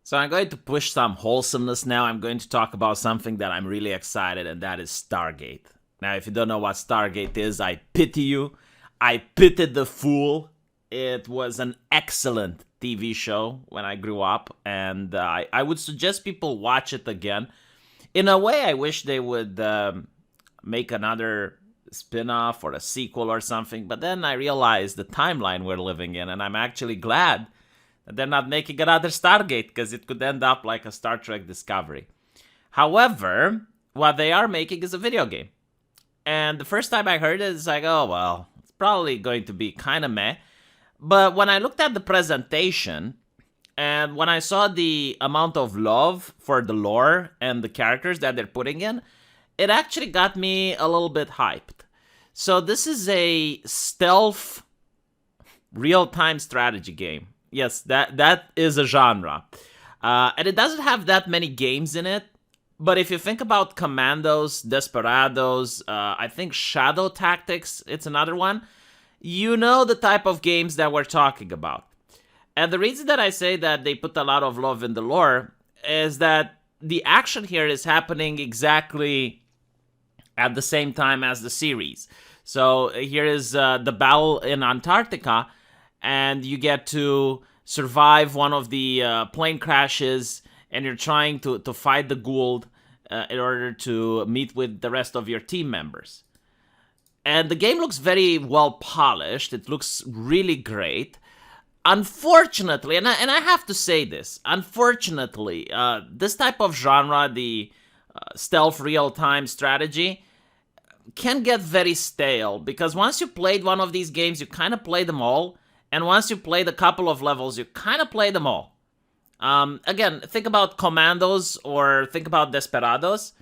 So I'm going to push some wholesomeness now. I'm going to talk about something that I'm really excited, and that is Stargate. Now, if you don't know what Stargate is, I pity you. I pitied the fool. It was an excellent TV show when I grew up, and I would suggest people watch it again. In a way, I wish they would make another spin-off or a sequel or something, but then I realized the timeline we're living in, and I'm actually glad that they're not making another Stargate, because it could end up like a Star Trek Discovery. However, what they are making is a video game. And the first time I heard it, it's like, oh, well, it's probably going to be kind of meh. But when I looked at the presentation, and when I saw the amount of love for the lore and the characters that they're putting in, it actually got me a little bit hyped. So this is a stealth real-time strategy game. Yes, that is a genre. And it doesn't have that many games in it. But if you think about Commandos, Desperados, I think Shadow Tactics, it's another one, you know the type of games that we're talking about. And the reason that I say that they put a lot of love in the lore is that the action here is happening exactly at the same time as the series. So here is the battle in Antarctica, and you get to survive one of the plane crashes, and you're trying to fight the Gould in order to meet with the rest of your team members. And the game looks very well polished. It looks really great. Unfortunately, and I have to say this, unfortunately, this type of genre, the stealth real-time strategy, can get very stale, because once you played one of these games, you kind of play them all, and once you played a couple of levels, you kind of play them all. Again, think about Commandos or think about Desperados.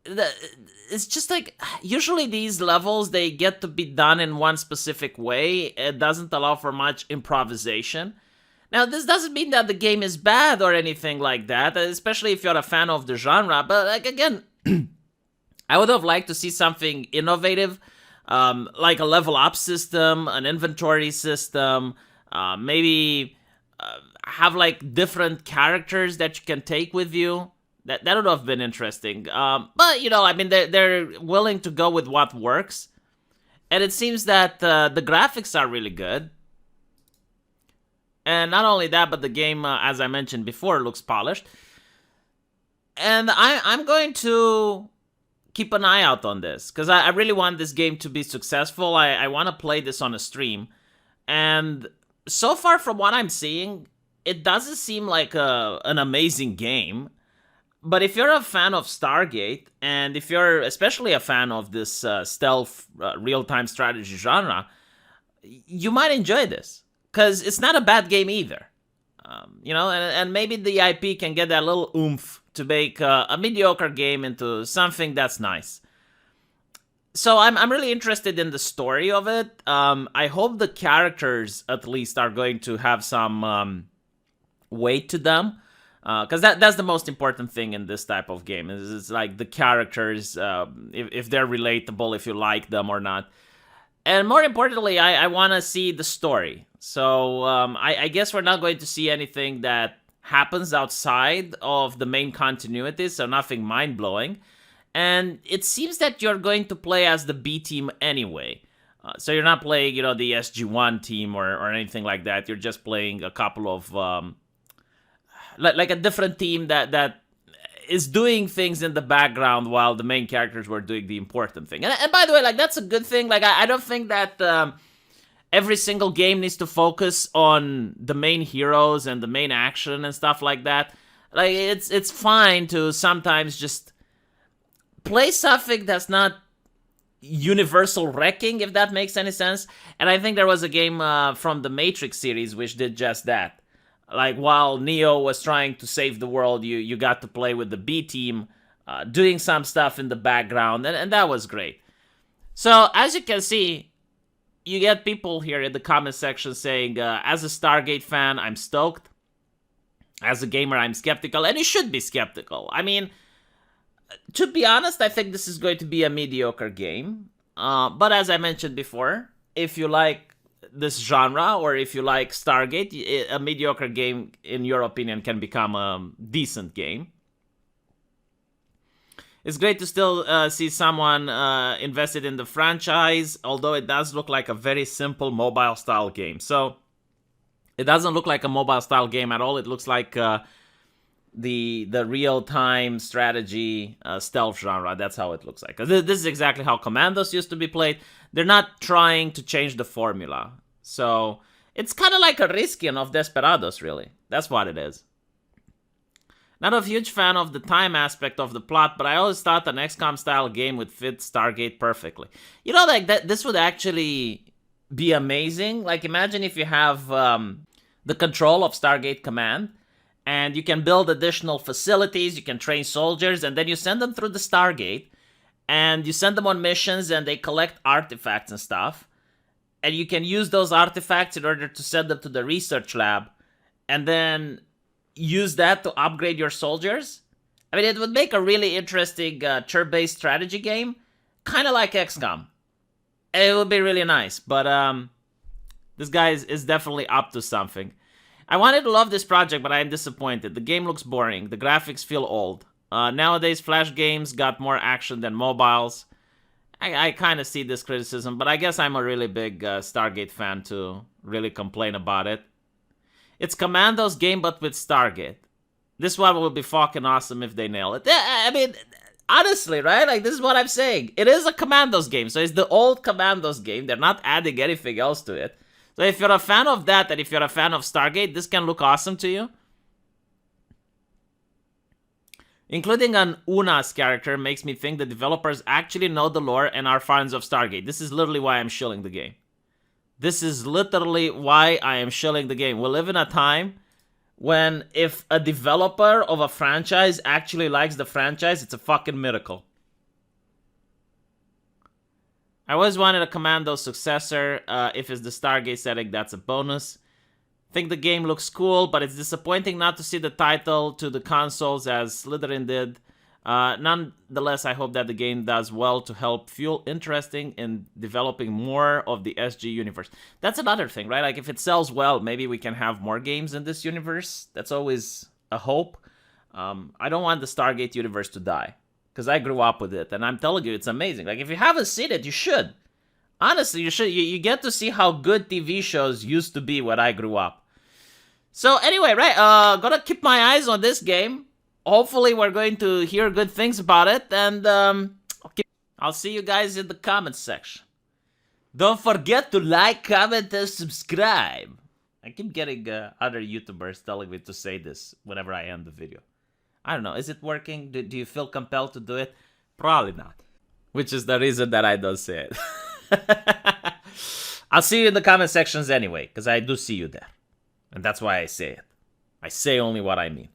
It's just like, usually these levels, they get to be done in one specific way. It doesn't allow for much improvisation. Now, this doesn't mean that the game is bad or anything like that, especially if you're a fan of the genre. But, like, again, I would have liked to see something innovative, like a level up system, an inventory system, maybe have like different characters that you can take with you. That would have been interesting. But, you know, I mean, they're willing to go with what works. And it seems that the graphics are really good. And not only that, but the game, as I mentioned before, looks polished. And I'm going to keep an eye out on this, because I really want this game to be successful. I want to play this on a stream. And so far from what I'm seeing, it doesn't seem like an amazing game. But if you're a fan of Stargate, and if you're especially a fan of this stealth real-time strategy genre, you might enjoy this, because it's not a bad game either. You know, and maybe the IP can get that little oomph to make a mediocre game into something that's nice. So I'm really interested in the story of it. I hope the characters, at least, are going to have some weight to them. Because that's the most important thing in this type of game. It's like the characters, if they're relatable, if you like them or not. And more importantly, I want to see the story. So I guess we're not going to see anything that happens outside of the main continuity, so nothing mind-blowing. And it seems that you're going to play as the B team anyway. So you're not playing, you know, the SG-1 team or anything like that. You're just playing a couple of... like a different team that is doing things in the background while the main characters were doing the important thing. And by the way, like, that's a good thing. Like, I don't think that every single game needs to focus on the main heroes and the main action and stuff like that. Like, it's fine to sometimes just play something that's not universal wrecking, if that makes any sense. And I think there was a game from the Matrix series which did just that. Like, while Neo was trying to save the world, you got to play with the B team, doing some stuff in the background, and that was great. So, as you can see, you get people here in the comment section saying, as a Stargate fan, I'm stoked. As a gamer, I'm skeptical, and you should be skeptical. I mean, to be honest, I think this is going to be a mediocre game. But as I mentioned before, if you like this genre, or if you like Stargate, a mediocre game, in your opinion, can become a decent game. It's great to still see someone invested in the franchise, although it does look like a very simple mobile-style game. So it doesn't look like a mobile-style game at all. It looks like the real-time strategy stealth genre. That's how it looks like. This is exactly how Commandos used to be played. They're not trying to change the formula. So it's kind of like a Riskian of Desperados, really. That's what it is. Not a huge fan of the time aspect of the plot, but I always thought an XCOM-style game would fit Stargate perfectly. You know, like this would actually be amazing. Like, imagine if you have the control of Stargate Command, and you can build additional facilities, you can train soldiers, and then you send them through the Stargate, and you send them on missions, and they collect artifacts and stuff, and you can use those artifacts in order to send them to the research lab, and then use that to upgrade your soldiers. I mean, it would make a really interesting turn-based strategy game, kind of like XCOM. It would be really nice, but this guy is definitely up to something. I wanted to love this project, but I am disappointed. The game looks boring. The graphics feel old. Nowadays, Flash games got more action than mobiles. I kind of see this criticism, but I guess I'm a really big Stargate fan to really complain about it. It's Commandos game, but with Stargate. This one will be fucking awesome if they nail it. I mean, honestly, right? Like, this is what I'm saying. It is a Commandos game, so it's the old Commandos game. They're not adding anything else to it. So if you're a fan of that, and if you're a fan of Stargate, this can look awesome to you. Including an Unas character makes me think the developers actually know the lore and are fans of Stargate. This is literally why I'm shilling the game. This is literally why I am shilling the game. We live in a time when if a developer of a franchise actually likes the franchise, it's a fucking miracle. I always wanted a Commando successor. If it's the Stargate setting, that's a bonus. Think the game looks cool, but it's disappointing not to see the title to the consoles as Slytherin did. Nonetheless, I hope that the game does well to help fuel interesting in developing more of the SG universe. That's another thing, right? Like, if it sells well, maybe we can have more games in this universe. That's always a hope. I don't want the Stargate universe to die, because I grew up with it, and I'm telling you, it's amazing. Like, if you haven't seen it, you should. Honestly, you should. You get to see how good TV shows used to be when I grew up. So anyway, right, gonna keep my eyes on this game. Hopefully we're going to hear good things about it, and I'll see you guys in the comments section. Don't forget to like, comment, and subscribe. I keep getting other YouTubers telling me to say this whenever I end the video. I don't know, is it working? Do you feel compelled to do it? Probably not. Which is the reason that I don't say it. I'll see you in the comment sections anyway, because I do see you there. And that's why I say it. I say only what I mean.